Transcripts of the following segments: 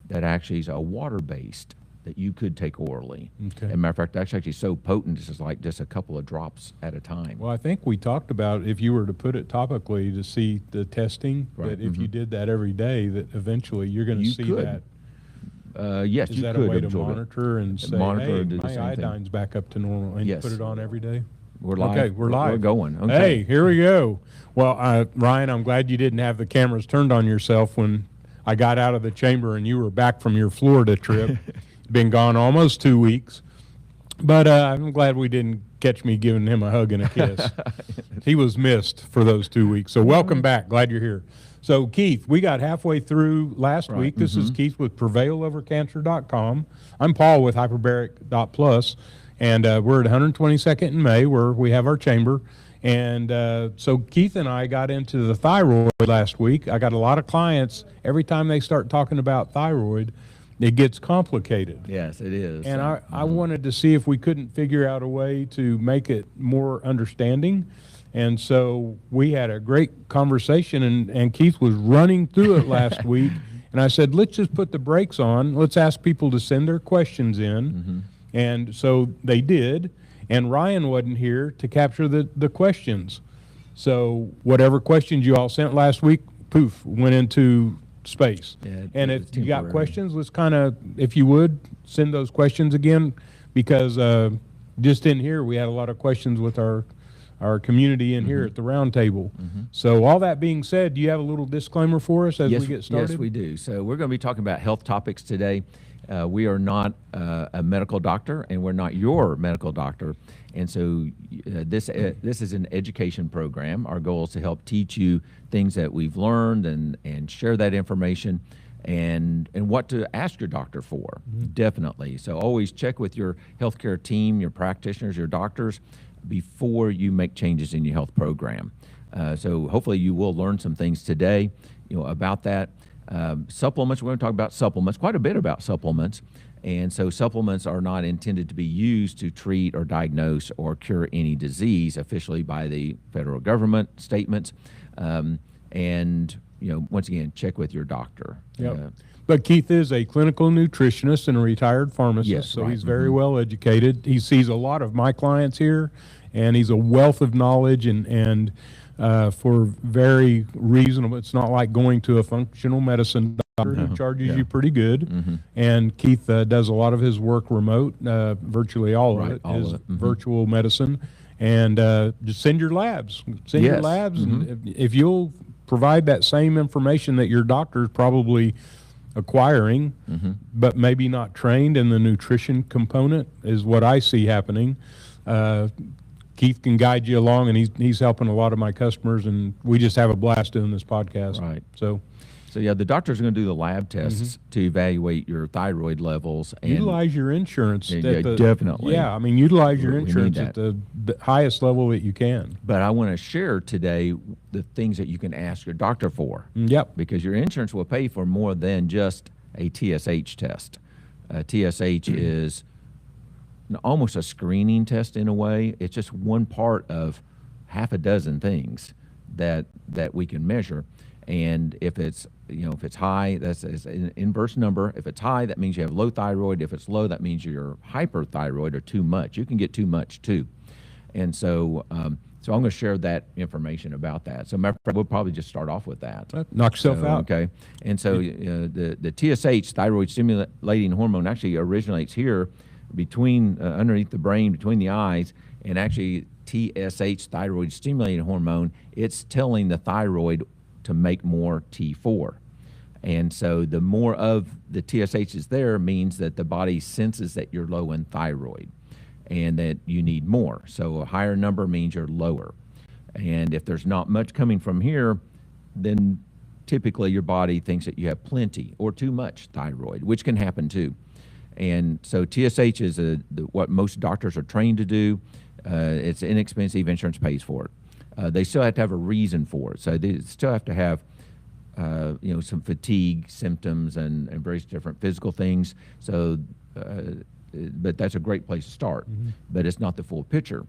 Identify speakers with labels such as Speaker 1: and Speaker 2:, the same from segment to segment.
Speaker 1: that actually is a water-based that you could take orally.
Speaker 2: Okay.
Speaker 1: As a matter of fact, that's actually so potent, this is like just a couple of drops at a time.
Speaker 2: Well, I think we talked about if you were to put it topically to see the testing,
Speaker 1: Right.
Speaker 2: that if you did that every day, that eventually you're going to see
Speaker 1: could.
Speaker 2: that.
Speaker 1: Yes,
Speaker 2: Is
Speaker 1: you
Speaker 2: that
Speaker 1: could
Speaker 2: a way to
Speaker 1: absorb it.
Speaker 2: monitor and say,
Speaker 1: Monitor
Speaker 2: hey,
Speaker 1: and do the
Speaker 2: my
Speaker 1: same thing.
Speaker 2: iodine's back up to normal, and
Speaker 1: Yes.
Speaker 2: you put it on every day?
Speaker 1: We're live.
Speaker 2: Okay, we're live.
Speaker 1: We're going. Okay.
Speaker 2: Hey, here we go. Well, Ryan, I'm glad you didn't have the cameras turned on yourself when I got out of the chamber and you were back from your Florida trip. Been gone almost 2 weeks. But I'm glad we didn't catch me giving him a hug and a kiss. He was missed for those 2 weeks. So welcome back. Glad you're here. So, Keith, we got halfway through last week. This is Keith with PrevailOverCancer.com. I'm Paul with Hyperbaric.plus. And we're at 122nd in May, where we have our chamber. And so Keith and I got into the thyroid last week. I got a lot of clients. Every time they start talking about thyroid, it gets complicated.
Speaker 1: Yes, it is.
Speaker 2: And I wanted to see if we couldn't figure out a way to make it more understanding. And so we had a great conversation, and Keith was running through it last week. And I said, let's just put the brakes on. Let's ask people to send their questions in. And so they did. And Ryan wasn't here to capture the questions. So whatever questions you all sent last week, poof, went into space.
Speaker 1: Yeah,
Speaker 2: and if you got questions, let's kind of, if you would, send those questions again, because just in here, we had a lot of questions with our community in here at the round table. So all that being said, do you have a little disclaimer for us as we get started?
Speaker 1: Yes, we do. So we're going to be talking about health topics today. We are not a medical doctor, and we're not your medical doctor. And so this is an education program. Our goal is to help teach you things that we've learned and share that information and what to ask your doctor for, definitely. So always check with your healthcare team, your practitioners, your doctors, before you make changes in your health program. So hopefully you will learn some things today, about that. Supplements, we're going to talk about supplements, quite a bit about supplements. And so supplements are not intended to be used to treat or diagnose or cure any disease officially by the federal government statements. And, once again, check with your doctor.
Speaker 2: Yep. But Keith is a clinical nutritionist and a retired pharmacist,
Speaker 1: Yes,
Speaker 2: so
Speaker 1: right.
Speaker 2: he's very well educated. He sees a lot of my clients here, and he's a wealth of knowledge and for very reasonable. It's not like going to a functional medicine doctor who charges you pretty good. And Keith does a lot of his work remote. Virtually all of it is virtual medicine. And just send your labs. Send your labs, and if you'll provide that same information that your doctor is probably acquiring, but maybe not trained in the nutrition component, is what I see happening. Keith can guide you along, and he's helping a lot of my customers, and we just have a blast doing this podcast.
Speaker 1: Right.
Speaker 2: So
Speaker 1: yeah, the doctor's going to do the lab tests to evaluate your thyroid levels. And
Speaker 2: utilize your insurance.
Speaker 1: Definitely.
Speaker 2: Yeah, I mean, utilize your
Speaker 1: We need
Speaker 2: insurance
Speaker 1: that.
Speaker 2: at the highest level that you can.
Speaker 1: But I want to share today the things that you can ask your doctor for.
Speaker 2: Yep.
Speaker 1: Because your insurance will pay for more than just a TSH test. TSH is almost a screening test in a way. It's just one part of half a dozen things that we can measure. And if it's high, that's an inverse number. If it's high, that means you have low thyroid. If it's low, that means you're hyperthyroid or too much. You can get too much too. And so I'm going to share that information about that. So we'll probably just start off with that.
Speaker 2: Knock yourself out.
Speaker 1: Okay. And so the TSH, thyroid stimulating hormone, actually originates here between underneath the brain, between the eyes, and actually TSH, thyroid stimulating hormone, it's telling the thyroid to make more T4. And so the more of the TSH is there means that the body senses that you're low in thyroid and that you need more. So a higher number means you're lower. And if there's not much coming from here, then typically your body thinks that you have plenty or too much thyroid, which can happen too. And so TSH is what most doctors are trained to do. It's inexpensive. Insurance pays for it. They still have to have a reason for it. So they still have to have, some fatigue symptoms and various different physical things. So, but that's a great place to start. But it's not the full picture.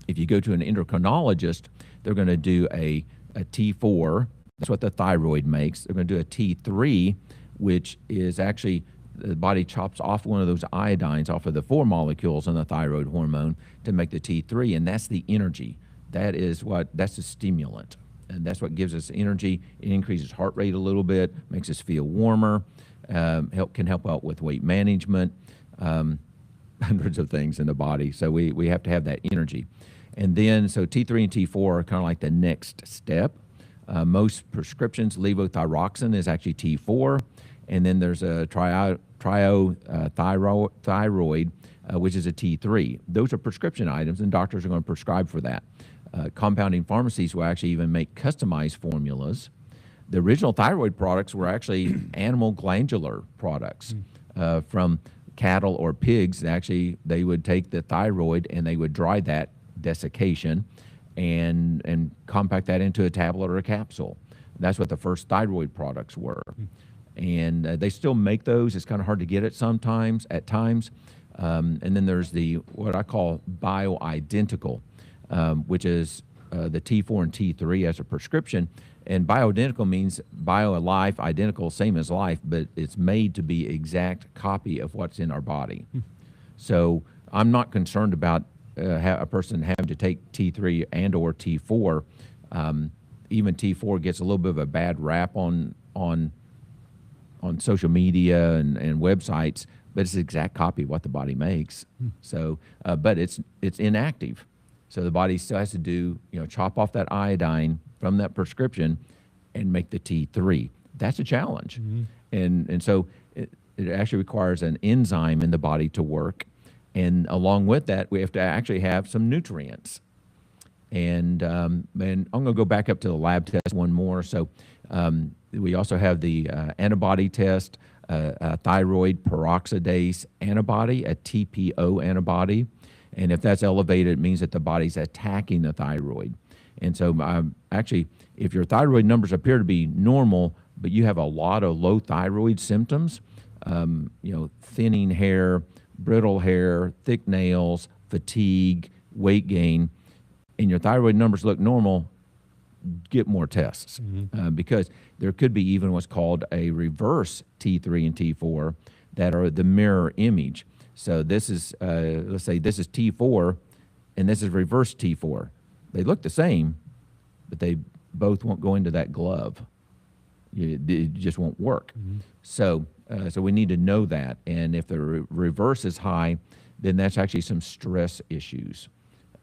Speaker 1: If you go to an endocrinologist, they're going to do a T4. That's what the thyroid makes. They're going to do a T3, which is actually the body chops off one of those iodines off of the 4 molecules in the thyroid hormone to make the T3, and that's the energy. That's the stimulant, and that's what gives us energy. It increases heart rate a little bit, makes us feel warmer, can help out with weight management, hundreds of things in the body. So we have to have that energy. And then, so T3 and T4 are kind of like the next step. Most prescriptions, levothyroxine is actually T4, and then there's a thyroid, which is a T3. Those are prescription items, and doctors are going to prescribe for that. Compounding pharmacies will actually even make customized formulas. The original thyroid products were actually animal glandular products from cattle or pigs. Actually, they would take the thyroid and they would dry that desiccation and compact that into a tablet or a capsule. That's what the first thyroid products were. And they still make those. It's kind of hard to get it sometimes, at times. And then there's what I call bioidentical, which is the T4 and T3 as a prescription. And bioidentical means bio-life, identical, same as life, but it's made to be exact copy of what's in our body. So I'm not concerned about a person having to take T3 and or T4. Even T4 gets a little bit of a bad rap on social media and websites, but it's the exact copy of what the body makes. So, but it's inactive. So the body still has to chop off that iodine from that prescription and make the T3. That's a challenge. And so it actually requires an enzyme in the body to work. And along with that, we have to actually have some nutrients. And I'm going to go back up to the lab test one more. So we also have the antibody test, a thyroid peroxidase antibody, a TPO antibody. And if that's elevated, it means that the body's attacking the thyroid. And so actually, if your thyroid numbers appear to be normal, but you have a lot of low thyroid symptoms, thinning hair, brittle hair, thick nails, fatigue, weight gain, and your thyroid numbers look normal, get more tests. Because there could be even what's called a reverse T3 and T4 that are the mirror image. So this is, let's say this is T4 and this is reverse T4. They look the same, but they both won't go into that glove. It just won't work. So we need to know that. And if the reverse is high, then that's actually some stress issues.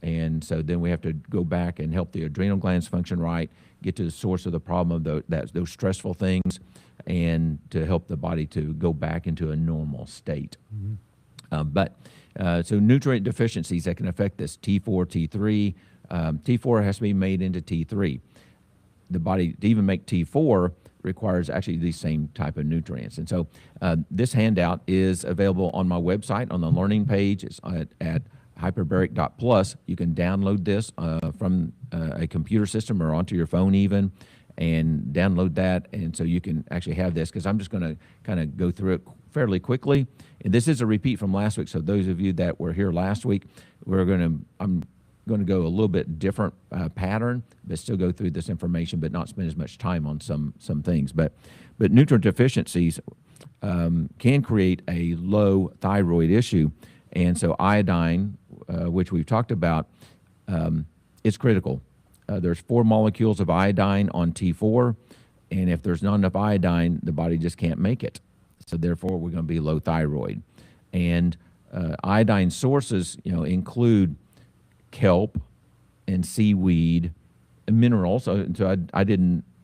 Speaker 1: And so then we have to go back and help the adrenal glands function right, get to the source of the problem of those stressful things, and to help the body to go back into a normal state. So nutrient deficiencies that can affect this T4, T3. T4 has to be made into T3. The body, to even make T4, requires actually these same type of nutrients. And so this handout is available on my website on the learning page. It's at hyperbaric.plus. You can download this from a computer system or onto your phone even, and download that. And so you can actually have this, because I'm just going to kind of go through it fairly quickly. And this is a repeat from last week. So those of you that were here last week, I'm going to go a little bit different pattern, but still go through this information, but not spend as much time on some things. But nutrient deficiencies can create a low thyroid issue. And so iodine, which we've talked about, is critical. There's 4 molecules of iodine on T4, and if there's not enough iodine, the body just can't make it. So therefore, we're going to be low thyroid. And iodine sources, include kelp and seaweed and minerals. So I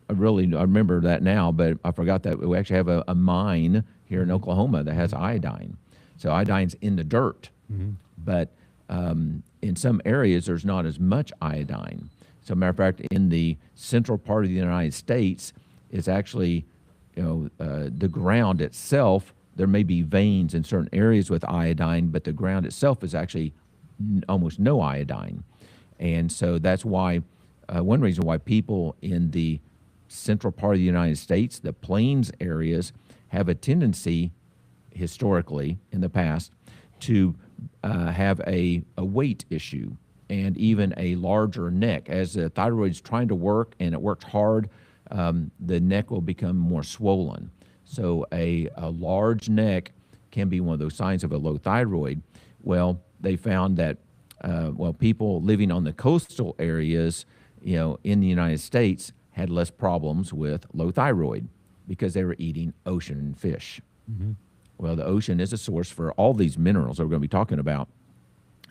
Speaker 1: remember that now, but I forgot that we actually have a mine here in Oklahoma that has iodine. So iodine's in the dirt, but in some areas there's not as much iodine. So matter of fact, in the central part of the United States, it's actually, the ground itself, there may be veins in certain areas with iodine, but the ground itself is actually almost no iodine. And so that's why, one reason why people in the central part of the United States, the plains areas, have a tendency, historically, in the past, to have a weight issue and even a larger neck. As the thyroid's trying to work and it works hard, the neck will become more swollen. So a large neck can be one of those signs of a low thyroid. Well, they found that people living on the coastal areas, in the United States had less problems with low thyroid because they were eating ocean fish. Well, the ocean is a source for all these minerals that we're going to be talking about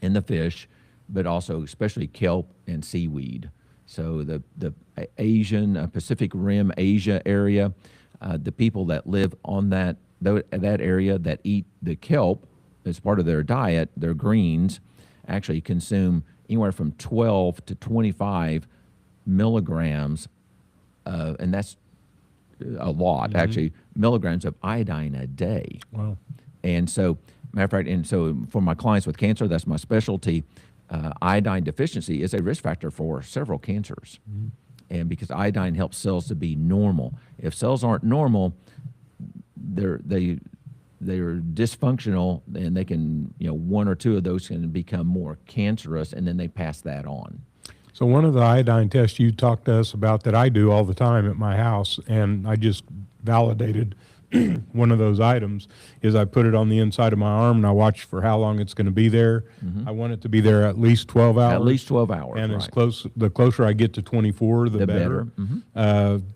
Speaker 1: in the fish, but also especially kelp and seaweed. So the Asian, Pacific Rim, Asia area, the people that live on that area that eat the kelp as part of their diet, their greens, actually consume anywhere from 12 to 25 milligrams, and that's a lot, actually, milligrams of iodine a day.
Speaker 2: Wow.
Speaker 1: And so, matter of fact, and so for my clients with cancer, that's my specialty. Iodine deficiency is a risk factor for several cancers. And because iodine helps cells to be normal. If cells aren't normal, they're dysfunctional, and they can, one or two of those can become more cancerous, and then they pass that on.
Speaker 2: So one of the iodine tests you talked to us about that I do all the time at my house, and I just validated one of those items, is I put it on the inside of my arm and I watch for how long it's going to be there. I want it to be there at least 12 hours.
Speaker 1: At least 12 hours,
Speaker 2: And
Speaker 1: right.
Speaker 2: the closer I get to 24, the better.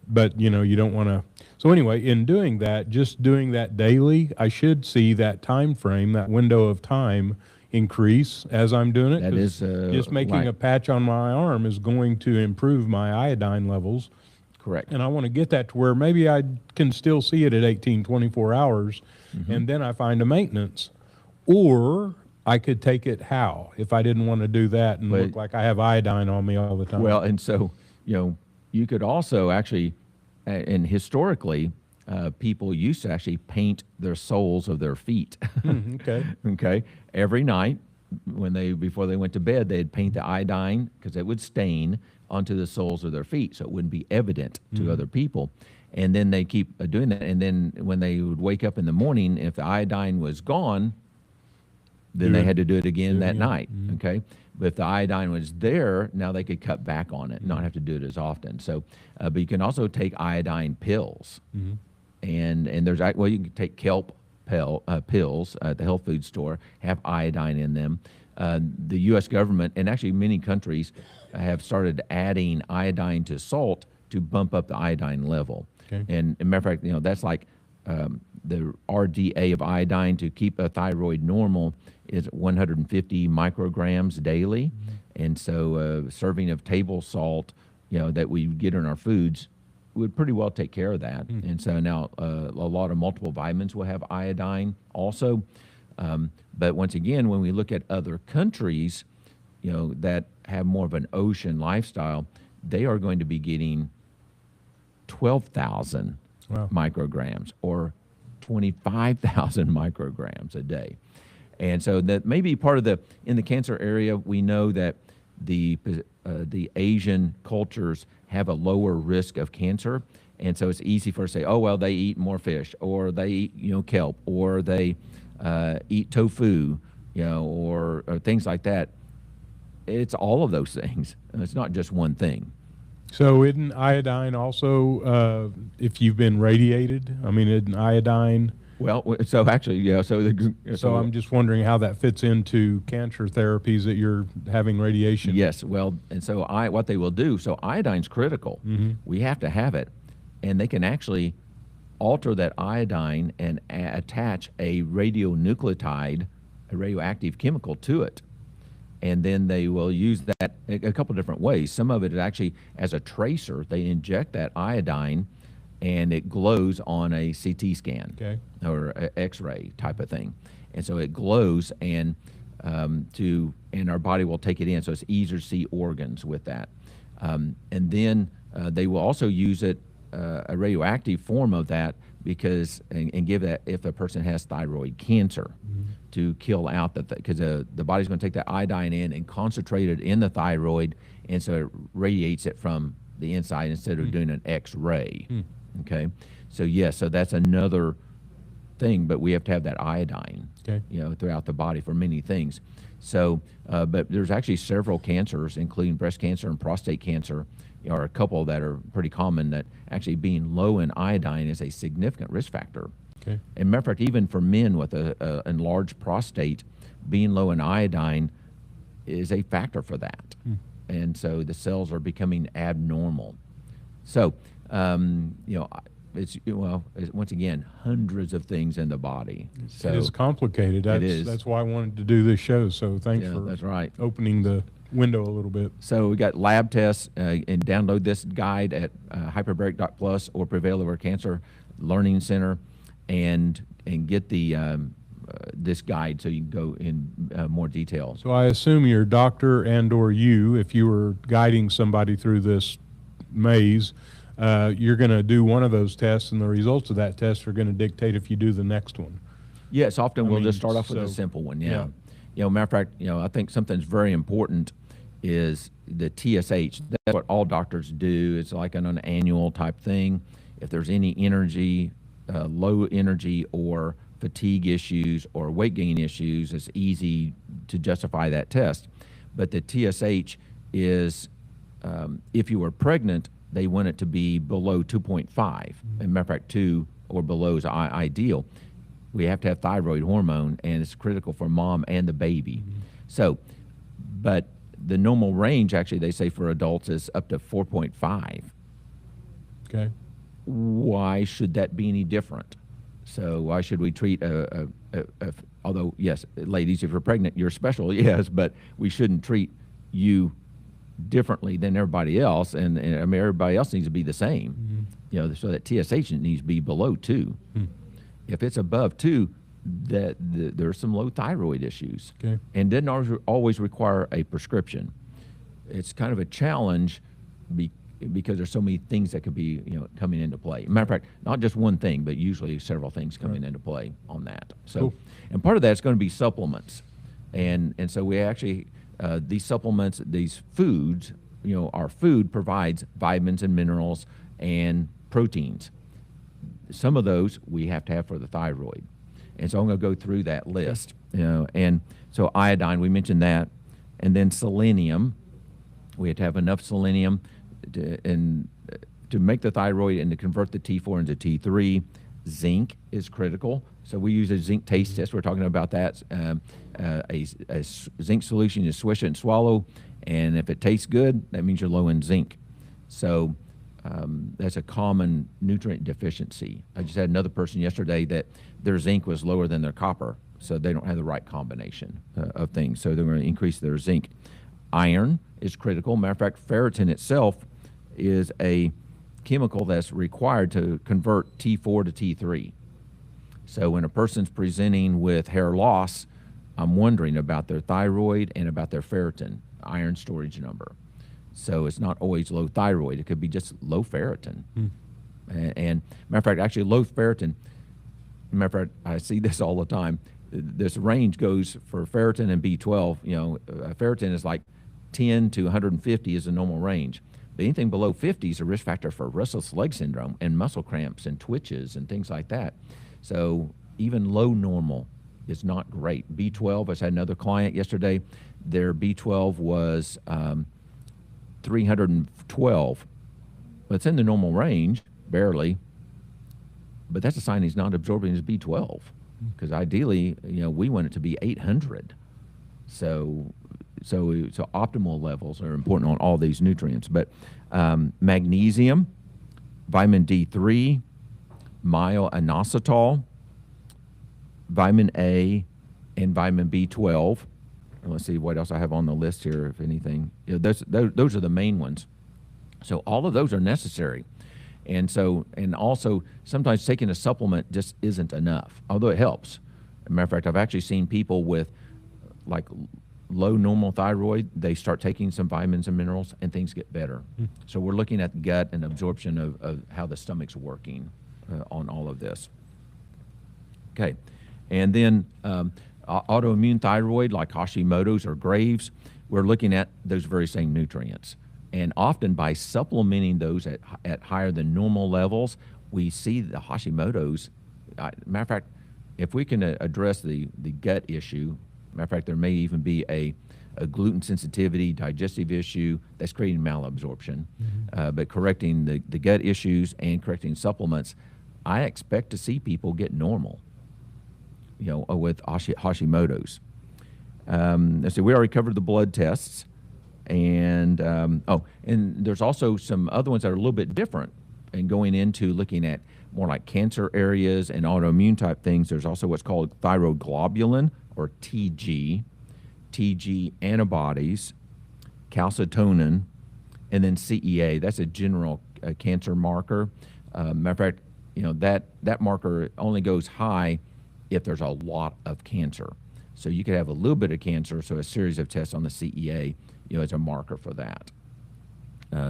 Speaker 2: But you don't want to. So anyway, in doing that, just doing that daily, I should see that time frame, that window of time increase as I'm doing it.
Speaker 1: That is
Speaker 2: just making
Speaker 1: right.
Speaker 2: a patch on my arm is going to improve my iodine levels.
Speaker 1: Correct.
Speaker 2: And I want to get that to where maybe I can still see it at 18, 24 hours, and then I find a maintenance. Or I could take it if I didn't want to do that and look like I have iodine on me all the time.
Speaker 1: Well, and so, you could also actually, and historically, people used to actually paint their soles of their feet.
Speaker 2: Okay.
Speaker 1: Okay. Every night before they went to bed, they'd paint the iodine because it would stain onto the soles of their feet, so it wouldn't be evident to other people. And then they keep doing that. And then when they would wake up in the morning, if the iodine was gone, then they had to do it again that night. Okay. But if the iodine was there, now they could cut back on it, not have to do it as often. So, but you can also take iodine pills. And there's, you can take kelp pills at the health food store, have iodine in them. The U.S. government, and actually many countries, have started adding iodine to salt to bump up the iodine level.
Speaker 2: Okay.
Speaker 1: And as a matter of fact, that's like the RDA of iodine to keep a thyroid normal is 150 micrograms daily. And so a serving of table salt, that we get in our foods would pretty well take care of that. And so now a lot of multiple vitamins will have iodine also. But once again, when we look at other countries, that have more of an ocean lifestyle, they are going to be getting 12,000 micrograms or 25,000 micrograms a day. And so that may be part of in the cancer area, we know that the Asian cultures have a lower risk of cancer. And so it's easy for us to say, oh, well, they eat more fish, or they eat, kelp, or they eat tofu, or things like that. It's all of those things. It's not just one thing.
Speaker 2: So isn't iodine also, if you've been radiated? I mean, isn't iodine?
Speaker 1: Well, so actually, yeah.
Speaker 2: So I'm just wondering how that fits into cancer therapies that you're having radiation.
Speaker 1: Yes. Well, and so what they will do. So iodine's critical. We have to have it, and they can actually alter that iodine and attach a radionuclide, a radioactive chemical to it. And then they will use that a couple different ways. Some of it is actually as a tracer. They inject that iodine, and it glows on a CT scan or a X-ray type of thing. And so it glows, and our body will take it in. So it's easier to see organs with that. And then they will also use it, a radioactive form of that, and give that if a person has thyroid cancer, to kill out because the body's going to take that iodine in and concentrate it in the thyroid, and so it radiates it from the inside instead of doing an X-ray. Okay, so yes, so that's another thing, but we have to have that iodine, throughout the body for many things. So, but there's actually several cancers, including breast cancer and prostate cancer, are a couple that are pretty common, that actually being low in iodine is a significant risk factor.
Speaker 2: Okay.
Speaker 1: And matter of fact, even for men with a enlarged prostate, being low in iodine is a factor for that. And so the cells are becoming abnormal. So, once again, hundreds of things in the body. So
Speaker 2: it is complicated. That's why I wanted to do this show. So thanks for
Speaker 1: that's right.
Speaker 2: opening the window a little bit.
Speaker 1: So we got lab tests, and download this guide at hyperbaric.plus or Prevail Over Cancer Learning Center, and get the this guide so you can go in more detail.
Speaker 2: So I assume your doctor and/or you, if you were guiding somebody through this maze, you're going to do one of those tests, and the results of that test are going to dictate if you do the next one.
Speaker 1: Yes, often we'll just start off with a simple one. Yeah. Matter of fact, I think something's very important is the TSH. That's what all doctors do. It's like an annual type thing. If there's any energy, low energy or fatigue issues or weight gain issues, it's easy to justify that test. But the TSH is, if you were pregnant, they want it to be below 2.5. And matter of fact, 2 or below is ideal. We have to have thyroid hormone, and it's critical for mom and the baby. So, but the normal range, actually, they say for adults is up to 4.5.
Speaker 2: Okay.
Speaker 1: Why should that be any different? So why should we treat although, yes, ladies, if you're pregnant, you're special, yes, but we shouldn't treat you differently than everybody else, and I mean, everybody else needs to be the same. So that TSH needs to be below 2. If it's above 2, there's some low thyroid issues.
Speaker 2: Okay.
Speaker 1: And doesn't always require a prescription. It's kind of a challenge because there's so many things that could be coming into play. Matter of fact, not just one thing, but usually several things coming into play on that. So,
Speaker 2: Cool.
Speaker 1: And part of that is going to be supplements, and so we actually these supplements, these foods, our food provides vitamins and minerals and proteins. Some of those we have to have for the thyroid, and so I'm going to go through that list. And so iodine, we mentioned that, and then selenium. We have to have enough selenium to make the thyroid and to convert the T4 into T3. Zinc is critical. So we use a zinc taste test. We're talking about that. A zinc solution, you swish it and swallow. And if it tastes good, that means you're low in zinc. So that's a common nutrient deficiency. I just had another person yesterday that their zinc was lower than their copper. So they don't have the right combination of things. So they're going to increase their zinc. Iron is critical. Matter of fact, ferritin itself is a chemical that's required to convert T4 to T3. So when a person's presenting with hair loss, I'm wondering about their thyroid and about their ferritin, iron storage number. So it's not always low thyroid. It could be just low ferritin. And matter of fact, actually low ferritin, matter of fact, I see this all the time. This range goes for ferritin and B12. Ferritin is like 10 to 150 is the normal range. But anything below 50 is a risk factor for restless leg syndrome and muscle cramps and twitches and things like that. So even low normal is not great. B12, I had another client yesterday, their B12 was 312. Well, it's in the normal range, barely, but that's a sign he's not absorbing his B12, because ideally, we want it to be 800. So optimal levels are important on all these nutrients. But magnesium, vitamin D3, myo-inositol, vitamin A, and vitamin B12. And let's see what else I have on the list here, if anything. Those are the main ones. So all of those are necessary. And also sometimes taking a supplement just isn't enough, although it helps. As a matter of fact, I've actually seen people with like low normal thyroid, they start taking some vitamins and minerals and things get better. So we're looking at gut and absorption of how the stomach's working on all of this. Okay, and then autoimmune thyroid like Hashimoto's or Graves', we're looking at those very same nutrients. And often by supplementing those at higher than normal levels, we see the Hashimoto's. Matter of fact, if we can address the gut issue, matter of fact, there may even be a a gluten sensitivity, digestive issue that's creating malabsorption. But correcting the gut issues and correcting supplements, I expect to see people get normal, with Hashimoto's. Let's see, we already covered the blood tests. And, and there's also some other ones that are a little bit different. And going into looking at more like cancer areas and autoimmune type things, there's also what's called thyroid globulin, or TG antibodies, calcitonin, and then CEA. That's a general cancer marker. Matter of fact, that marker only goes high if there's a lot of cancer. So you could have a little bit of cancer, so a series of tests on the CEA, as a marker for that.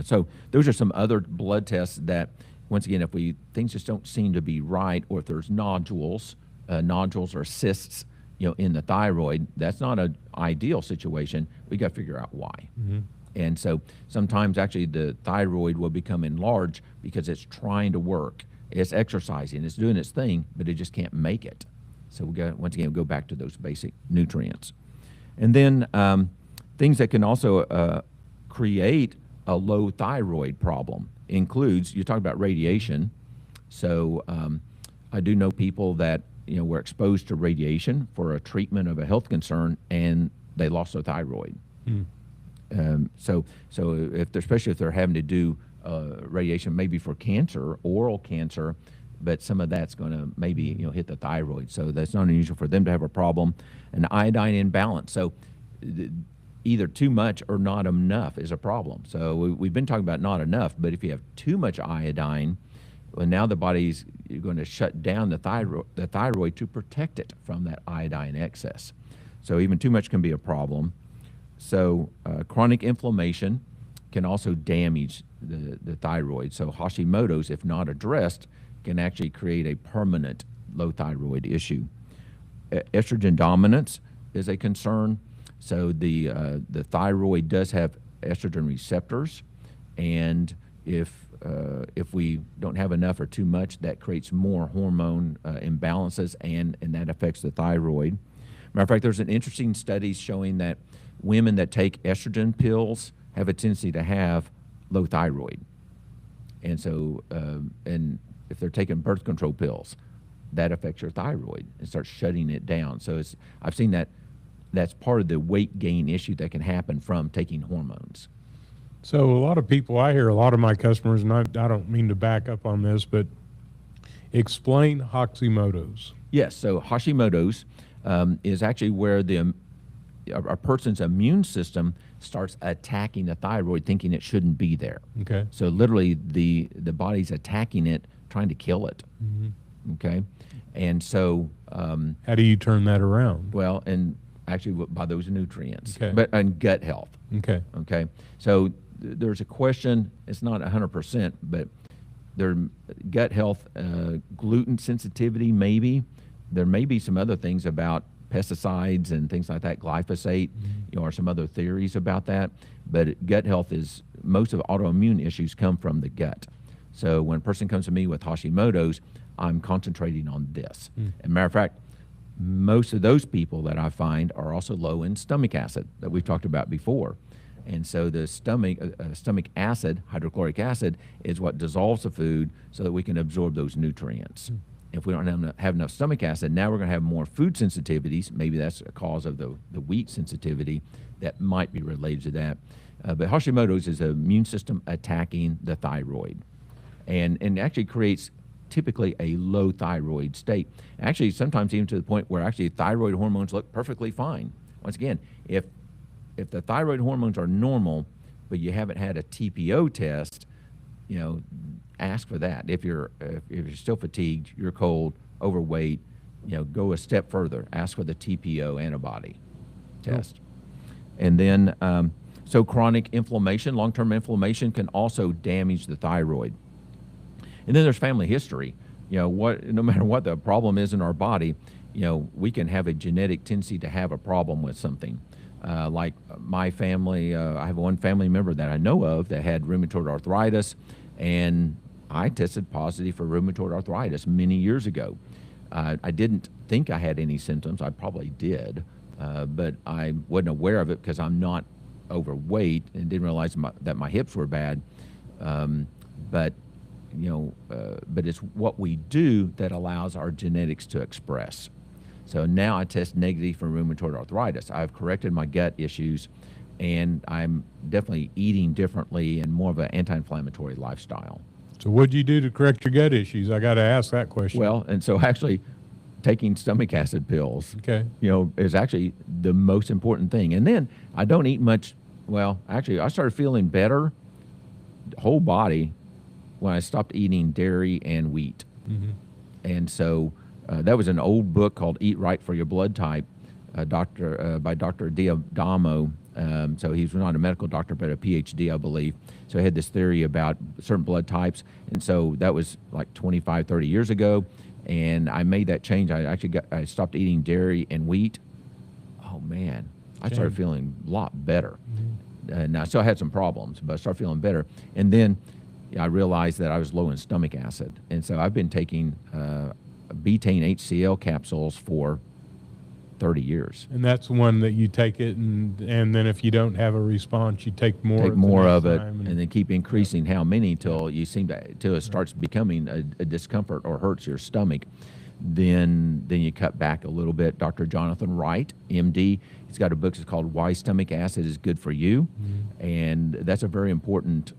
Speaker 1: So those are some other blood tests that, once again, if things just don't seem to be right, or if there's nodules or cysts, in the thyroid, that's not an ideal situation. We got to figure out why. And so sometimes actually the thyroid will become enlarged because it's trying to work. It's exercising, it's doing its thing, but it just can't make it. So we got, once again, go back to those basic nutrients. And then things that can also create a low thyroid problem includes, you talk about radiation. So I do know people that were exposed to radiation for a treatment of a health concern, and they lost their thyroid. So especially if they're having to do radiation, maybe for cancer, oral cancer, but some of that's going to maybe hit the thyroid. So that's not unusual for them to have a problem. An iodine imbalance. So either too much or not enough is a problem. So we've been talking about not enough, but if you have too much iodine, well, now the body's going to shut down the thyroid to protect it from that iodine excess. So even too much can be a problem. So chronic inflammation can also damage the thyroid. So Hashimoto's, if not addressed, can actually create a permanent low thyroid issue. Estrogen dominance is a concern. So the thyroid does have estrogen receptors, and if we don't have enough or too much, that creates more hormone imbalances, and that affects the thyroid. Matter of fact, there's an interesting study showing that women that take estrogen pills have a tendency to have low thyroid. And so, and if they're taking birth control pills, that affects your thyroid and starts shutting it down. So I've seen that's part of the weight gain issue that can happen from taking hormones.
Speaker 2: So a lot of people, I hear a lot of my customers, and I don't mean to back up on this, but explain Hashimoto's.
Speaker 1: Yes, so Hashimoto's is actually where a person's immune system starts attacking the thyroid, thinking it shouldn't be there.
Speaker 2: Okay.
Speaker 1: So literally the body's attacking it, trying to kill it. Okay. And so
Speaker 2: how do you turn that around?
Speaker 1: Well, and actually by those nutrients.
Speaker 2: Okay.
Speaker 1: But and gut health.
Speaker 2: Okay.
Speaker 1: Okay. So there's a question, it's not 100%, but their gut health, gluten sensitivity maybe. There may be some other things about pesticides and things like that, glyphosate, or some other theories about that. But gut health is, most of autoimmune issues come from the gut. So when a person comes to me with Hashimoto's, I'm concentrating on this. And matter of fact, most of those people that I find are also low in stomach acid that we've talked about before. And so the stomach acid, hydrochloric acid, is what dissolves the food so that we can absorb those nutrients. If we don't have enough stomach acid, now we're going to have more food sensitivities. Maybe that's a cause of the wheat sensitivity that might be related to that. But Hashimoto's is an immune system attacking the thyroid, and actually creates typically a low thyroid state. Actually, sometimes even to the point where actually thyroid hormones look perfectly fine. Once again, if the thyroid hormones are normal, but you haven't had a TPO test, ask for that. If you're still fatigued, you're cold, overweight, go a step further. Ask for the TPO antibody test. And then, so chronic inflammation, long-term inflammation can also damage the thyroid. And then there's family history. No matter what the problem is in our body, we can have a genetic tendency to have a problem with something. Like my family, I have one family member that I know of that had rheumatoid arthritis, and I tested positive for rheumatoid arthritis many years ago. I didn't think I had any symptoms. I probably did, but I wasn't aware of it because I'm not overweight and didn't realize that my hips were bad. But but it's what we do that allows our genetics to express. So now I test negative for rheumatoid arthritis. I've corrected my gut issues, and I'm definitely eating differently and more of an anti-inflammatory lifestyle.
Speaker 2: So what'd you do to correct your gut issues? I got to ask that question.
Speaker 1: Well, and so actually taking stomach acid pills,
Speaker 2: Okay.
Speaker 1: is actually the most important thing. And then I don't eat much. Well, actually, I started feeling better, whole body, when I stopped eating dairy and wheat.
Speaker 2: Mm-hmm.
Speaker 1: And so that was an old book called Eat Right for Your Blood Type, by Dr. Diadamo. So he's not a medical doctor, but a PhD, I believe. So he had this theory about certain blood types. And so that was like 25, 30 years ago. And I made that change. I stopped eating dairy and wheat. Oh, man. I started feeling a lot better.
Speaker 2: Mm-hmm.
Speaker 1: And I still had some problems, but I started feeling better. And then I realized that I was low in stomach acid. And so I've been taking betaine HCl capsules for 30 years.
Speaker 2: And that's one that you take it, and then if you don't have a response, you take more.
Speaker 1: Take more of it,
Speaker 2: and
Speaker 1: and then keep increasing how many till you till it starts becoming a discomfort or hurts your stomach. Then you cut back a little bit. Dr. Jonathan Wright, MD, he's got a book that's called Why Stomach Acid is Good for You, and that's a very important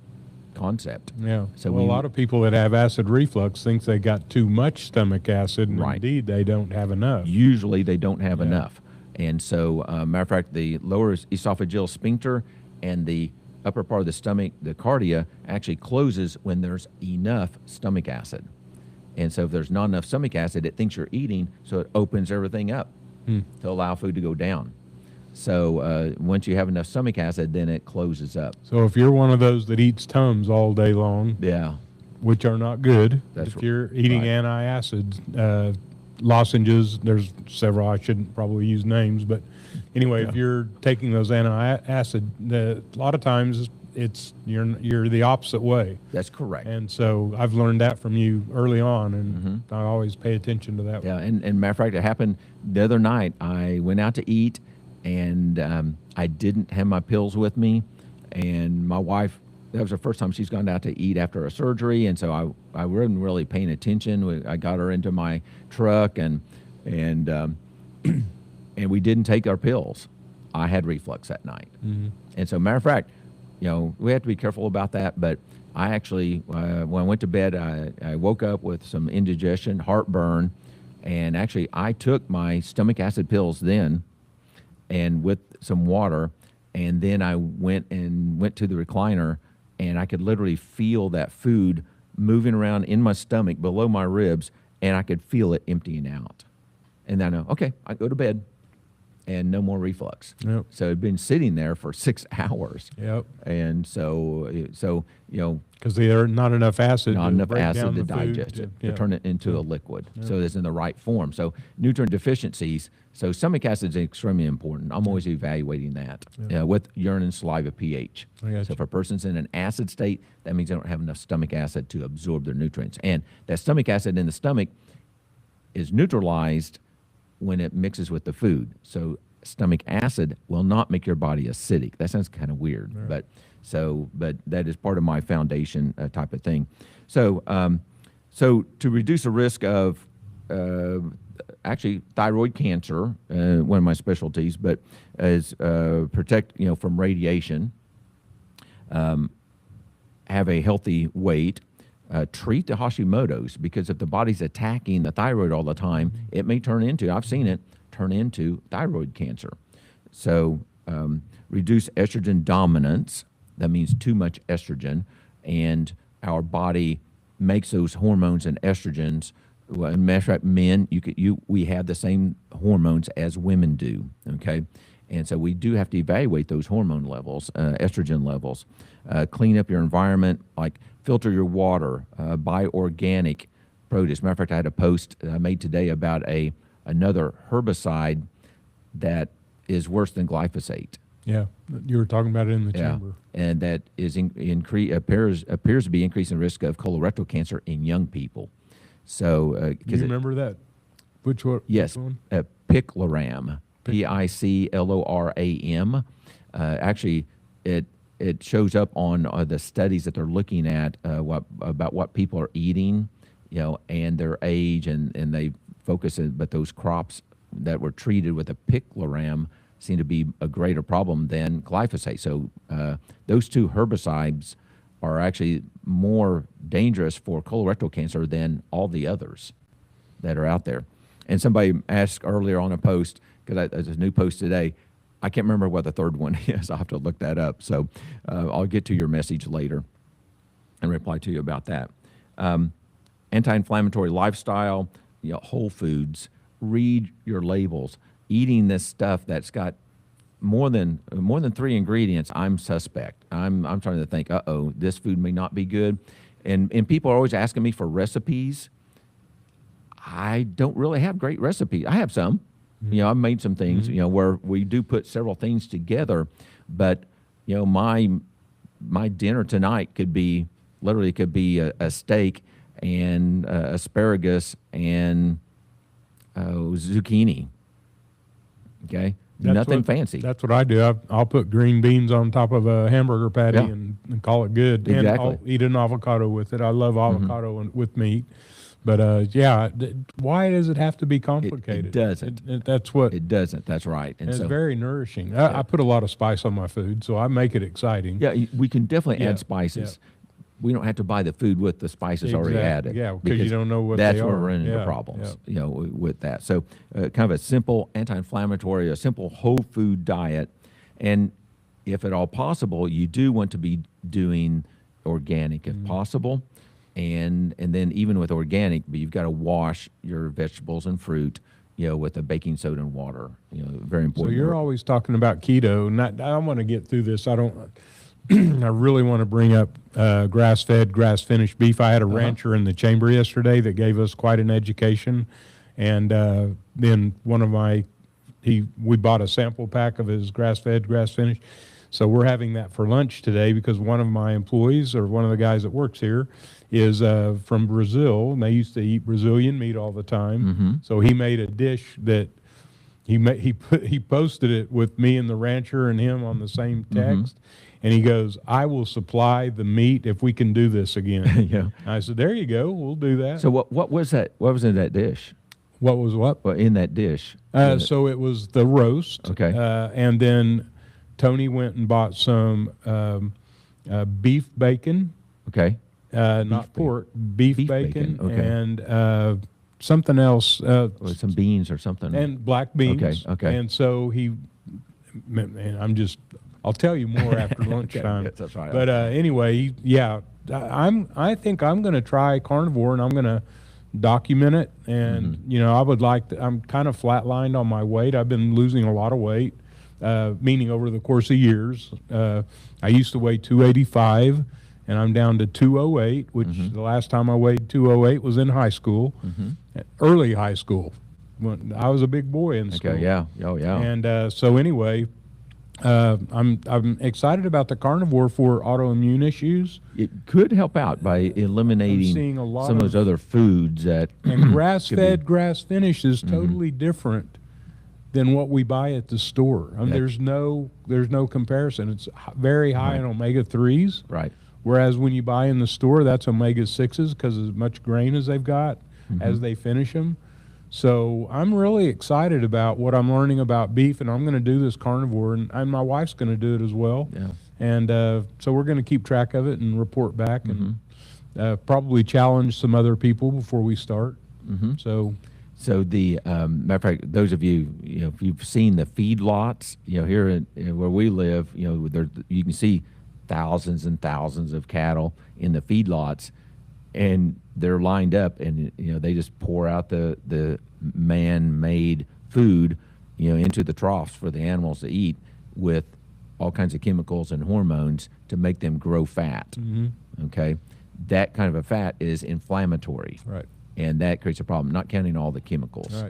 Speaker 1: concept.
Speaker 2: Yeah.
Speaker 1: So
Speaker 2: a lot of people that have acid reflux think they got too much stomach acid, and
Speaker 1: Right.
Speaker 2: indeed they don't have enough.
Speaker 1: Usually they don't have enough. And so, matter of fact, the lower esophageal sphincter and the upper part of the stomach, the cardia, actually closes when there's enough stomach acid. And so if there's not enough stomach acid, it thinks you're eating, so it opens everything up to allow food to go down. So once you have enough stomach acid, then it closes up.
Speaker 2: So if you're one of those that eats Tums all day long,
Speaker 1: Yeah.
Speaker 2: which are not good,
Speaker 1: That's
Speaker 2: if you're eating
Speaker 1: right.
Speaker 2: antacid lozenges, there's several, I shouldn't probably use names, but anyway, if you're taking those antacid, a lot of times you're the opposite way.
Speaker 1: That's correct.
Speaker 2: And so I've learned that from you early on, and I always pay attention to that.
Speaker 1: Yeah, and matter of fact, it happened the other night. I went out to eat, and I didn't have my pills with me. And my wife, that was the first time she's gone out to eat after a surgery, and so I wasn't really paying attention. I got her into my truck, and and we didn't take our pills. I had reflux that night. And so, matter of fact, we have to be careful about that. But I actually, when I went to bed, I woke up with some indigestion, heartburn, and actually I took my stomach acid pills then, and with some water, and then I went to the recliner, and I could literally feel that food moving around in my stomach below my ribs, and I could feel it emptying out. And then I know, okay, I go to bed, and no more reflux.
Speaker 2: Yep.
Speaker 1: So it'd been sitting there for 6 hours.
Speaker 2: Yep.
Speaker 1: And so
Speaker 2: Because there's not enough acid.
Speaker 1: not
Speaker 2: to
Speaker 1: enough
Speaker 2: break
Speaker 1: acid
Speaker 2: down
Speaker 1: to
Speaker 2: the food
Speaker 1: digest it,
Speaker 2: yeah.
Speaker 1: to turn it into a liquid. So it's in the right form. So nutrient deficiencies. So stomach acid is extremely important. I'm always evaluating that with urine and saliva pH.
Speaker 2: I got
Speaker 1: So
Speaker 2: you.
Speaker 1: if a person's in an acid state, that means they don't have enough stomach acid to absorb their nutrients. And that stomach acid in the stomach is neutralized when it mixes with the food. So stomach acid will not make your body acidic. That sounds kind of weird, but that is part of my foundation type of thing. So so to reduce the risk of actually thyroid cancer, one of my specialties, but is protect from radiation, have a healthy weight, treat the Hashimoto's, because if the body's attacking the thyroid all the time, it may turn into, I've seen it, turn into thyroid cancer. So reduce estrogen dominance. That means too much estrogen, and our body makes those hormones and estrogens. Well, in matter of fact, men, we have the same hormones as women do. Okay, and so we do have to evaluate those hormone levels, estrogen levels. Clean up your environment, like filter your water, buy organic produce. Matter of fact, I had a post I made today about another herbicide that is worse than glyphosate.
Speaker 2: Yeah, you were talking about it in the chamber.
Speaker 1: And that is appears to be increasing the risk of colorectal cancer in young people. So,
Speaker 2: Do you remember that? Which one?
Speaker 1: Yes,
Speaker 2: Which one?
Speaker 1: picloram. PICLORAM. Actually, it shows up on the studies that they're looking at about what people are eating, and their age, and they focus it. But those crops that were treated with a picloram seem to be a greater problem than glyphosate. So those two herbicides are actually more dangerous for colorectal cancer than all the others that are out there. And somebody asked earlier on a post, because there's a new post today, I can't remember what the third one is. I'll have to look that up. So I'll get to your message later and reply to you about that. Anti-inflammatory lifestyle, whole foods. Read your labels. Eating this stuff that's got more than 3 ingredients, I'm suspect. I'm trying to think, this food may not be good. And people are always asking me for recipes. I don't really have great recipes. I have some. I've made some things, where we do put several things together, but my dinner tonight could be a steak and asparagus and zucchini. Okay, nothing fancy.
Speaker 2: That's what I do. I'll put green beans on top of a hamburger patty
Speaker 1: Yeah.
Speaker 2: and call it good.
Speaker 1: Exactly.
Speaker 2: And I'll eat an avocado with it. I love avocado with meat. But why does it have to be complicated?
Speaker 1: It doesn't.
Speaker 2: That's what
Speaker 1: It doesn't. That's right.
Speaker 2: And it's very nourishing. I put a lot of spice on my food, so I make it exciting.
Speaker 1: Yeah, we can definitely
Speaker 2: Yeah,
Speaker 1: add spices. We don't have to buy the food with the spices already added.
Speaker 2: Yeah, because you don't know what
Speaker 1: that's
Speaker 2: they
Speaker 1: where
Speaker 2: are.
Speaker 1: we're running into
Speaker 2: Yeah,
Speaker 1: problems. With that. So, kind of a simple anti-inflammatory, a simple whole food diet, and if at all possible, you do want to be doing organic if possible. And then even with organic, but you've got to wash your vegetables and fruit, with a baking soda and water. Very important.
Speaker 2: So you're always talking about keto, and I want to get through this. I really want to bring up grass-fed, grass-finished beef. I had a rancher in the chamber yesterday that gave us quite an education, and then we bought a sample pack of his grass-fed, grass-finished. So we're having that for lunch today because one of my employees, or one of the guys that works here, is from Brazil, and they used to eat Brazilian meat all the time. So he made a dish that he posted it with me and the rancher and him on the same text, and he goes, "I will supply the meat if we can do this again."
Speaker 1: Yeah.
Speaker 2: I said, "There you go, we'll do that."
Speaker 1: So what was that? What was in that dish?
Speaker 2: What was what?
Speaker 1: Well, in that dish.
Speaker 2: So it was the roast.
Speaker 1: Okay.
Speaker 2: And then Tony went and bought some beef bacon.
Speaker 1: Okay.
Speaker 2: Not pork, beef bacon,
Speaker 1: okay.
Speaker 2: and something else.
Speaker 1: Or some beans or something.
Speaker 2: And black beans.
Speaker 1: Okay.
Speaker 2: And so I'll tell you more after lunchtime.
Speaker 1: Yes, that's right.
Speaker 2: But anyway, I think I'm going to try carnivore, and I'm going to document it. And, I would I'm kind of flatlined on my weight. I've been losing a lot of weight, meaning over the course of years. I used to weigh 285. And I'm down to 208, which the last time I weighed 208 was in high school, early high school. When I was a big boy in school.
Speaker 1: Okay, yeah. Oh, yeah.
Speaker 2: And so anyway, I'm excited about the carnivore for autoimmune issues.
Speaker 1: It could help out by eliminating
Speaker 2: seeing a lot
Speaker 1: some of those other foods that.
Speaker 2: And grass-fed, grass-finished is totally different than what we buy at the store. I mean, there's no comparison. It's very high in omega-3s.
Speaker 1: Right.
Speaker 2: Whereas when you buy in the store, that's omega-6s because as much grain as they've got as they finish them. So I'm really excited about what I'm learning about beef, and I'm going to do this carnivore, and my wife's going to do it as well.
Speaker 1: Yeah.
Speaker 2: And so we're going to keep track of it and report back and probably challenge some other people before we start. So
Speaker 1: the matter of fact, those of you, if you've seen the feedlots, here where we live, you can see thousands and thousands of cattle in the feedlots, and they're lined up, and they just pour out the man-made food, into the troughs for the animals to eat with all kinds of chemicals and hormones to make them grow fat. Okay, that kind of a fat is inflammatory.
Speaker 2: Right.
Speaker 1: And that creates a problem, not counting all the chemicals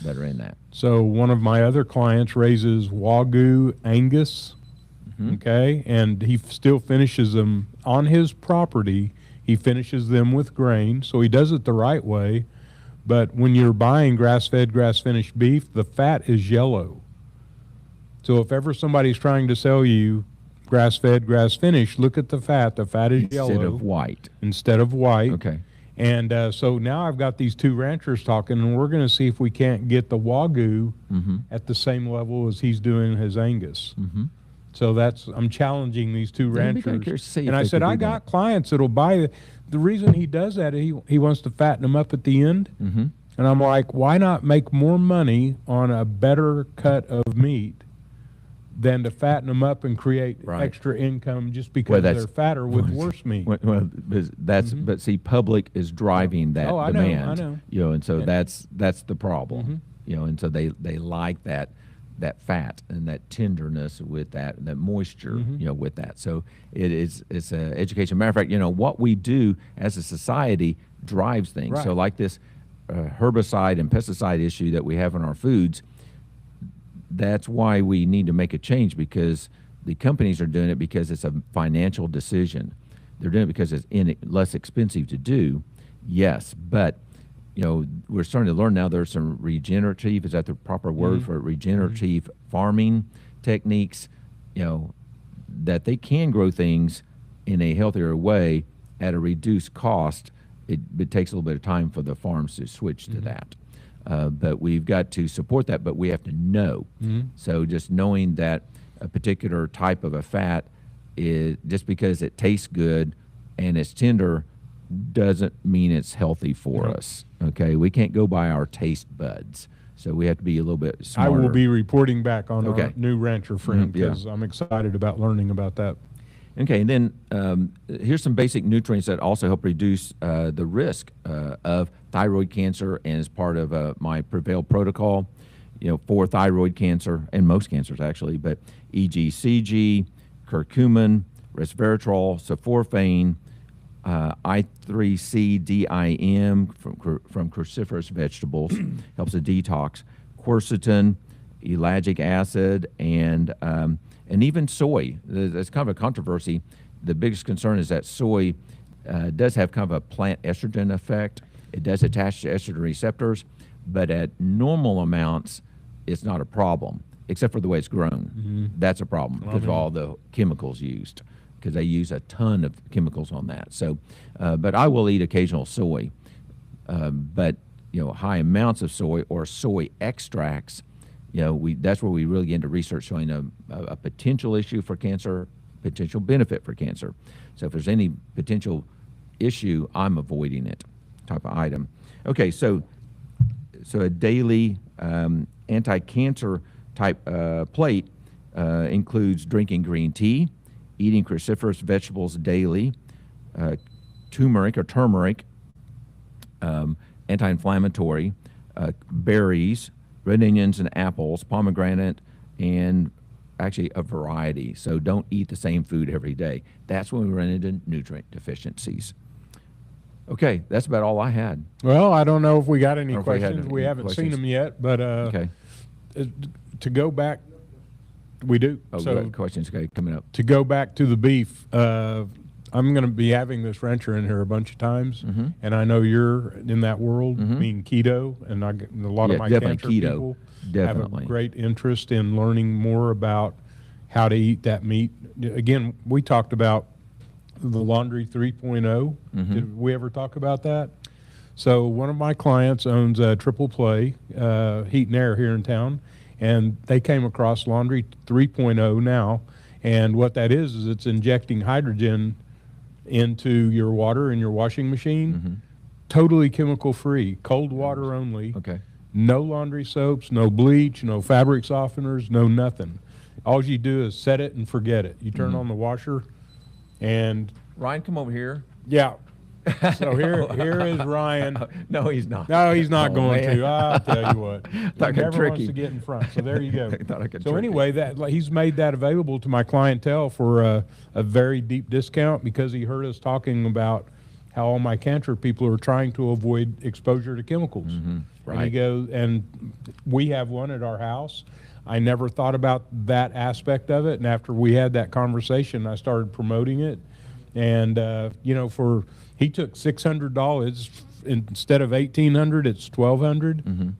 Speaker 1: that are in that.
Speaker 2: So one of my other clients raises Wagyu Angus, okay, and he still finishes them on his property. He finishes them with grain, so he does it the right way. But when you're buying grass-fed, grass-finished beef, the fat is yellow. So if ever somebody's trying to sell you grass-fed, grass-finished, look at the fat. The fat is yellow.
Speaker 1: Instead of white.
Speaker 2: Instead of white.
Speaker 1: Okay.
Speaker 2: And so now I've got these two ranchers talking, and we're going to see if we can't get the Wagyu at the same level as he's doing his Angus. So I'm challenging these two ranchers. And I said, I got clients that'll buy it. The reason he does that, he wants to fatten them up at the end. And I'm like, why not make more money on a better cut of meat than to fatten them up and create extra income just because they're fatter with worse meat?
Speaker 1: Well, but see, public is driving that demand.
Speaker 2: I know.
Speaker 1: You know, and so that's the problem. You know, and so they like that fat and that tenderness with that moisture, you know, with that. So it's an education. Matter of fact, you know, what we do as a society drives things. So like this herbicide and pesticide issue that we have in our foods, that's why we need to make a change, because the companies are doing it because it's a financial decision. They're doing it because it's less expensive to do, yes, but you know, we're starting to learn now there's some regenerative, is that the proper word for it? Regenerative farming techniques, you know, that they can grow things in a healthier way at a reduced cost. It takes a little bit of time for the farms to switch to that. But we've got to support that, but we have to know. So just knowing that a particular type of a fat is, just because it tastes good and it's tender, doesn't mean it's healthy for us. Okay, we can't go by our taste buds. So we have to be a little bit smarter.
Speaker 2: I will be reporting back on our new rancher friend, because I'm excited about learning about that.
Speaker 1: Okay, and then here's some basic nutrients that also help reduce the risk of thyroid cancer, and as part of my Prevail protocol, you know, for thyroid cancer and most cancers actually, but EGCG, curcumin, resveratrol, sulforaphane, I3C-DIM from cruciferous vegetables, helps a detox, quercetin, ellagic acid, and even soy. That's kind of a controversy. The biggest concern is that soy does have kind of a plant estrogen effect. It does attach to estrogen receptors, but at normal amounts, it's not a problem, except for the way it's grown. That's a problem because of all the chemicals used, because they use a ton of chemicals on that. So, but I will eat occasional soy, but you know, high amounts of soy or soy extracts, you know, that's where we really get into research showing a potential issue for cancer, potential benefit for cancer. So if there's any potential issue, I'm avoiding it, type of item. Okay, so a daily anti-cancer type plate includes drinking green tea, eating cruciferous vegetables daily, turmeric, anti-inflammatory, berries, red onions and apples, pomegranate, and actually a variety. So don't eat the same food every day. That's when we run into nutrient deficiencies. Okay, that's about all I had.
Speaker 2: Well, I don't know if we got any questions. We haven't seen them yet, but
Speaker 1: okay.
Speaker 2: To go back, we do.
Speaker 1: Oh, so questions coming up.
Speaker 2: To go back to the beef, I'm going to be having this rancher in here a bunch of times, and I know you're in that world, being keto, and a lot of my cancer people have a great interest in learning more about how to eat that meat. Again, we talked about the Laundry 3.0. Did we ever talk about that? So one of my clients owns a Triple Play Heat and Air here in town, and they came across Laundry 3.0 now, and what that is it's injecting hydrogen into your water in your washing machine, totally chemical free, cold water only.
Speaker 1: Okay.
Speaker 2: No laundry soaps, no bleach, no fabric softeners, no nothing. All you do is set it and forget it. You turn on the washer, and
Speaker 1: Ryan, come over here.
Speaker 2: Yeah. So here is Ryan.
Speaker 1: No, he's not.
Speaker 2: No, he's not going to. I'll tell you what. He never
Speaker 1: trick
Speaker 2: wants to get in front. So there you go.
Speaker 1: Thought I could
Speaker 2: So
Speaker 1: trick
Speaker 2: anyway, he's made that available to my clientele for a very deep discount, because he heard us talking about how all my cancer people are trying to avoid exposure to chemicals.
Speaker 1: Right.
Speaker 2: And he goes, and we have one at our house. I never thought about that aspect of it, and after we had that conversation, I started promoting it. And you know, he took $600 instead of $1,800. It's $1,200.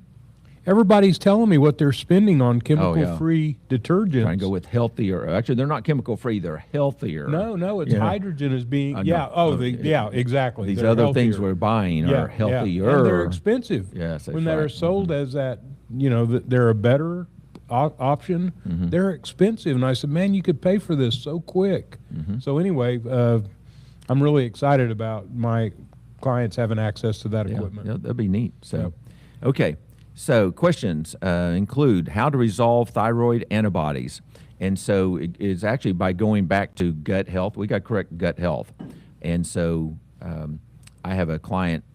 Speaker 2: everybody's telling me what they're spending on chemical-free detergents.
Speaker 1: Trying to go with healthier. Actually, they're not chemical free. They're healthier.
Speaker 2: No, it's hydrogen is being, exactly.
Speaker 1: These
Speaker 2: They're
Speaker 1: other
Speaker 2: healthier.
Speaker 1: things we're buying are healthier.
Speaker 2: And they're expensive.
Speaker 1: Yes, that's
Speaker 2: when they're
Speaker 1: right.
Speaker 2: sold as that, they're a better option. They're expensive. And I said, man, you could pay for this so quick. So anyway, I'm really excited about my clients having access to that equipment.
Speaker 1: Yeah, that'd be neat. So, okay. So questions include how to resolve thyroid antibodies. And so it's actually by going back to gut health. We got correct gut health. And so I have a client,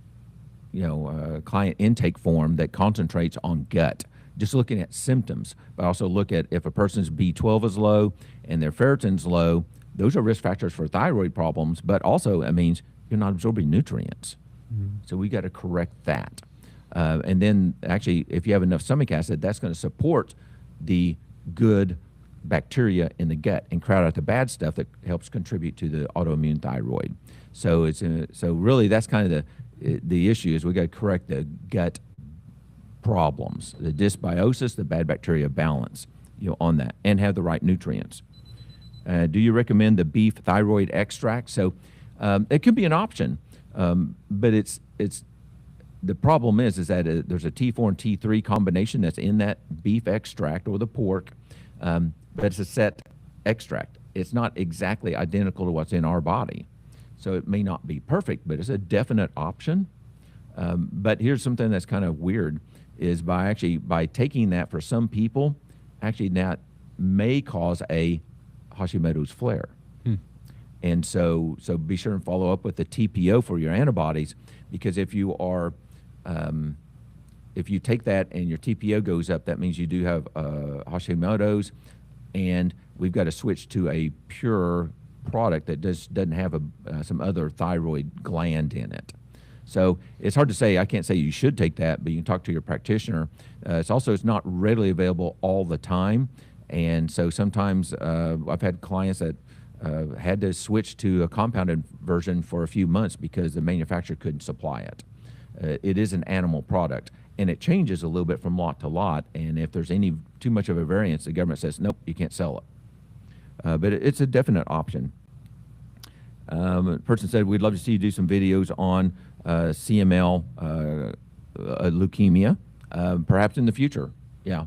Speaker 1: client intake form that concentrates on gut, just looking at symptoms, but also look at if a person's B12 is low and their ferritin's low. Those are risk factors for thyroid problems, but also it means you're not absorbing nutrients. So we got to correct that. And then actually, if you have enough stomach acid, that's going to support the good bacteria in the gut and crowd out the bad stuff that helps contribute to the autoimmune thyroid. So so really that's kind of the issue is we got to correct the gut problems, the dysbiosis, the bad bacteria balance, on that, and have the right nutrients. Do you recommend the beef thyroid extract? So it could be an option, but it's the problem is that there's a T4 and T3 combination that's in that beef extract or the pork, but it's a set extract. It's not exactly identical to what's in our body. So it may not be perfect, but it's a definite option. But here's something that's kind of weird is by taking that for some people, actually that may cause a Hashimoto's flare. And so be sure and follow up with the TPO for your antibodies, because if you are if you take that and your TPO goes up, that means you do have Hashimoto's, and we've got to switch to a pure product that doesn't have some other thyroid gland in it. So it's hard to say. I can't say you should take that, but you can talk to your practitioner. It's not readily available all the time, and so sometimes I've had clients that had to switch to a compounded version for a few months because the manufacturer couldn't supply it. It is an animal product, and it changes a little bit from lot to lot, and if there's too much of a variance, the government says, nope, you can't sell it. But it's a definite option. A person said, we'd love to see you do some videos on CML leukemia, perhaps in the future. Yeah.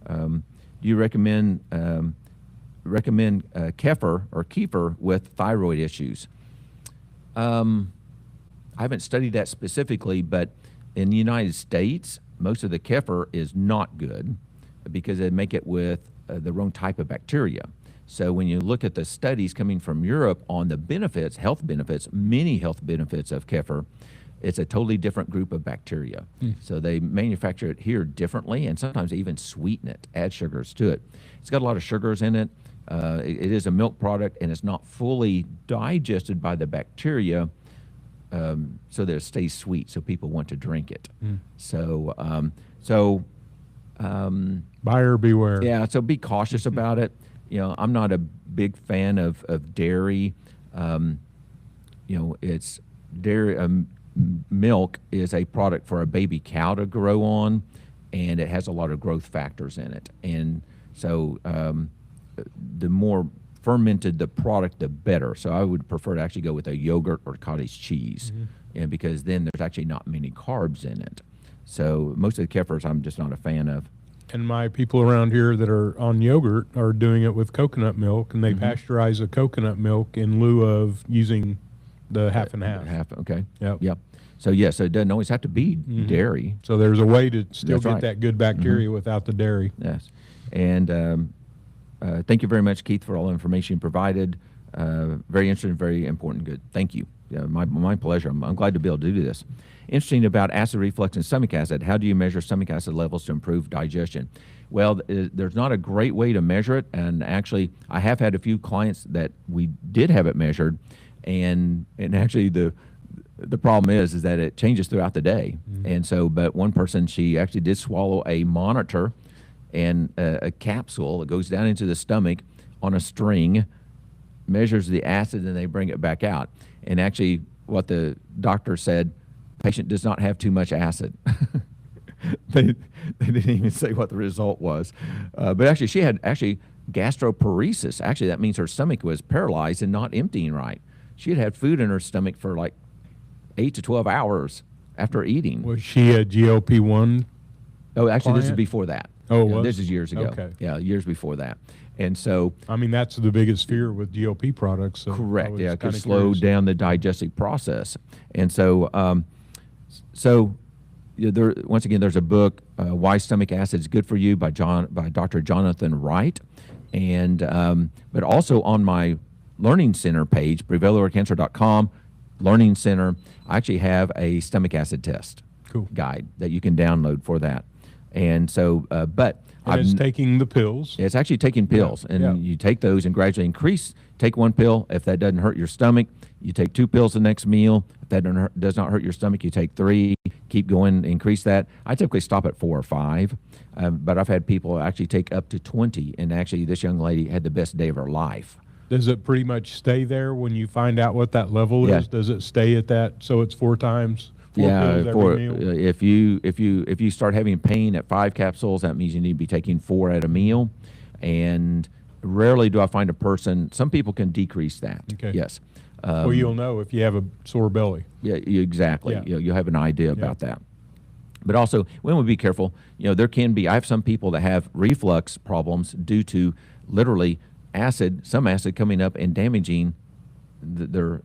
Speaker 1: Do you recommend kefir or kefir with thyroid issues? I haven't studied that specifically, but in the United States, most of the kefir is not good because they make it with the wrong type of bacteria. So when you look at the studies coming from Europe on the benefits, health benefits, many health benefits of kefir, it's a totally different group of bacteria. So they manufacture it here differently, and sometimes even sweeten it, add sugars to it. It's got a lot of sugars in it. It is a milk product, and it's not fully digested by the bacteria, so that it stays sweet, so people want to drink it.
Speaker 2: Buyer beware.
Speaker 1: Yeah, so be cautious about it. I'm not a big fan of dairy. It's dairy. Milk is a product for a baby cow to grow on, and it has a lot of growth factors in it. And so the more fermented the product, the better. So I would prefer to actually go with a yogurt or cottage cheese, and because then there's actually not many carbs in it. So most of the kefirs I'm just not a fan of.
Speaker 2: And my people around here that are on yogurt are doing it with coconut milk, and they pasteurize the coconut milk in lieu of using the half and half.
Speaker 1: Okay.
Speaker 2: Yep.
Speaker 1: So yes, so it doesn't always have to be dairy.
Speaker 2: So there's a way to still
Speaker 1: That's
Speaker 2: get
Speaker 1: right.
Speaker 2: that good bacteria without the dairy.
Speaker 1: Yes. And thank you very much, Keith, for all the information you provided. Very interesting, very important, good. Thank you. My pleasure. I'm glad to be able to do this. Interesting about acid reflux and stomach acid. How do you measure stomach acid levels to improve digestion? Well, there's not a great way to measure it. And actually, I have had a few clients that we did have it measured. And actually, the problem is that it changes throughout the day. And so, but one person, she actually did swallow a monitor and a capsule that goes down into the stomach on a string, measures the acid, and they bring it back out. And actually, what the doctor said, patient does not have too much acid. they didn't even say what the result was. But actually, she had gastroparesis. Actually, that means her stomach was paralyzed and not emptying right. She had had food in her stomach for like 8 to 12 hours after eating.
Speaker 2: Was she a GLP-1?
Speaker 1: Oh, actually, this is
Speaker 2: client?
Speaker 1: before that.
Speaker 2: Oh, it
Speaker 1: Yeah,
Speaker 2: was?
Speaker 1: this is years ago.
Speaker 2: Okay.
Speaker 1: Yeah, years before that. And so,
Speaker 2: I mean, that's the biggest fear with GLP products. So I
Speaker 1: correct.
Speaker 2: was
Speaker 1: Yeah, it could
Speaker 2: kinda
Speaker 1: slow
Speaker 2: curious.
Speaker 1: down the digestive process. And so, once again, there's a book, "Why Stomach Acid is Good for You" by Dr. Jonathan Wright, and but also on my Learning Center page, prevailovercancer.com, Learning Center, I actually have a stomach acid test
Speaker 2: Cool.
Speaker 1: guide that you can download for that. And so, but
Speaker 2: And it's taking the pills.
Speaker 1: it's actually taking pills, and
Speaker 2: yeah.
Speaker 1: you take those and gradually increase. Take one pill. If that doesn't hurt your stomach, you take 2 pills the next meal. If that does not hurt your stomach, you take 3. Keep going, increase that. I typically stop at 4 or 5, but I've had people actually take up to 20, and actually this young lady had the best day of her life.
Speaker 2: Does it pretty much stay there when you find out what that level
Speaker 1: Yeah.
Speaker 2: is? Does it stay at that? So it's 4 times, 4
Speaker 1: Yeah,
Speaker 2: pills every meal?
Speaker 1: if you start having pain at 5 capsules, that means you need to be taking 4 at a meal, and rarely do I find a person. Some people can decrease that.
Speaker 2: Okay.
Speaker 1: Yes.
Speaker 2: Well, you'll know if you have a sore belly.
Speaker 1: Yeah, exactly.
Speaker 2: Yeah.
Speaker 1: You'll have an idea about that. But also, women would be careful. There can be. I have some people that have reflux problems due to literally some acid coming up and damaging the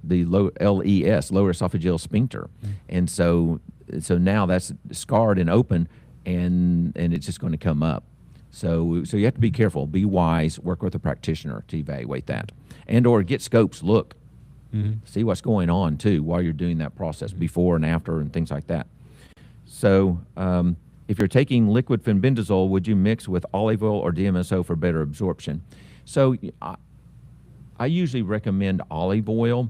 Speaker 1: LES, lower esophageal sphincter, and so now that's scarred and open, and it's just going to come up. So you have to be careful, be wise, work with a practitioner to evaluate that, and or get scopes, look, see what's going on too while you're doing that process, before and after, and things like that. So if you're taking liquid fenbendazole, would you mix with olive oil or DMSO for better absorption? So I usually recommend olive oil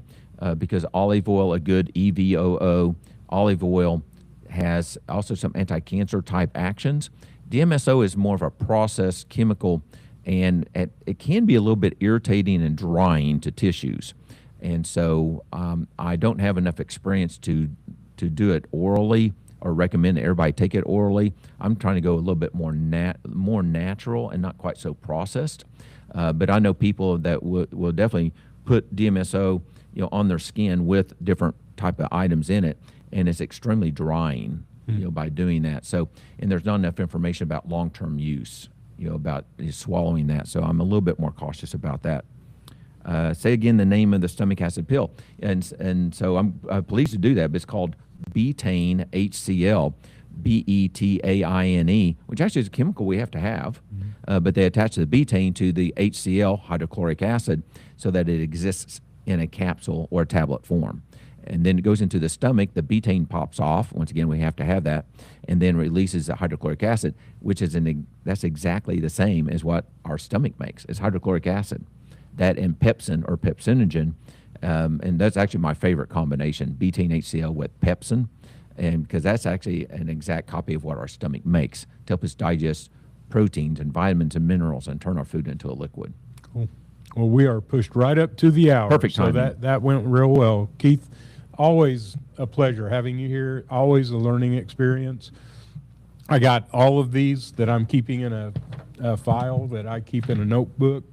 Speaker 1: because olive oil, a good EVOO, olive oil has also some anti-cancer type actions. DMSO is more of a processed chemical, and it can be a little bit irritating and drying to tissues. And so I don't have enough experience to do it orally or recommend that everybody take it orally. I'm trying to go a little bit more natural and not quite so processed. But I know people that will definitely put DMSO, on their skin with different type of items in it, and it's extremely drying, by doing that. So, and there's not enough information about long-term use, about swallowing that. So I'm a little bit more cautious about that. Say again the name of the stomach acid pill, and so I'm pleased to do that. But it's called betaine HCl. betaine, which actually is a chemical we have to have, but they attach the betaine to the HCl, hydrochloric acid, so that it exists in a capsule or a tablet form. And then it goes into the stomach, the betaine pops off, once again we have to have that, and then releases the hydrochloric acid, which is that's exactly the same as what our stomach makes. It's hydrochloric acid. That and pepsin or pepsinogen, and that's actually my favorite combination, betaine HCl with pepsin, and because that's actually an exact copy of what our stomach makes to help us digest proteins and vitamins and minerals and turn our food into a liquid.
Speaker 2: Cool. Well, we are pushed right up to the hour.
Speaker 1: Perfect
Speaker 2: So
Speaker 1: timing.
Speaker 2: that went real well. Keith, always a pleasure having you here. Always a learning experience. I got all of these that I'm keeping in a file that I keep in a notebook.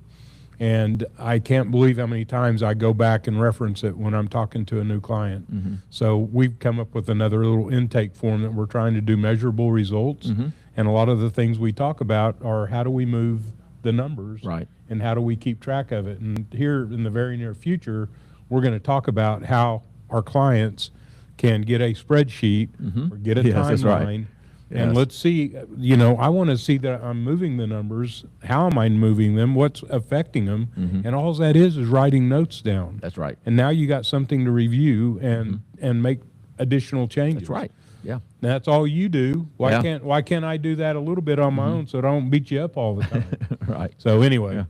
Speaker 2: And I can't believe how many times I go back and reference it when I'm talking to a new client. So we've come up with another little intake form that we're trying to do measurable results. And a lot of the things we talk about are how do we move the numbers,
Speaker 1: Right.
Speaker 2: and how do we keep track of it. And here in the very near future, we're going to talk about how our clients can get a spreadsheet or get a
Speaker 1: Yes, that's right.
Speaker 2: timeline. And
Speaker 1: Yes.
Speaker 2: let's see, I want to see that I'm moving the numbers. How am I moving them? What's affecting them? And all that is writing notes down.
Speaker 1: That's right.
Speaker 2: And now you got something to review and make additional changes.
Speaker 1: That's right. Yeah.
Speaker 2: That's all you do. Why
Speaker 1: Yeah.
Speaker 2: can't I do that a little bit on my own so I don't beat you up all the time?
Speaker 1: Right.
Speaker 2: So anyway,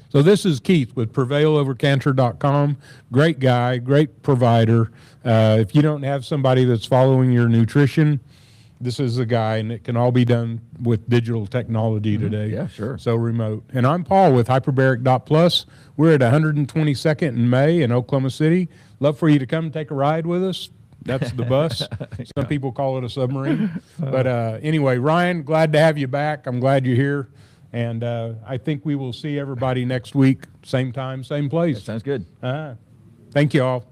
Speaker 2: so this is Keith with PrevailOverCancer.com. Great guy, great provider. If you don't have somebody that's following your nutrition, this is the guy, and it can all be done with digital technology today.
Speaker 1: Yeah, sure.
Speaker 2: So remote. And I'm Paul with Hyperbaric.plus. We're at 122nd in May in Oklahoma City. Love for you to come take a ride with us. That's the bus. Some people call it a submarine. But anyway, Ryan, glad to have you back. I'm glad you're here. And I think we will see everybody next week, same time, same place.
Speaker 1: Sounds good.
Speaker 2: Thank you all.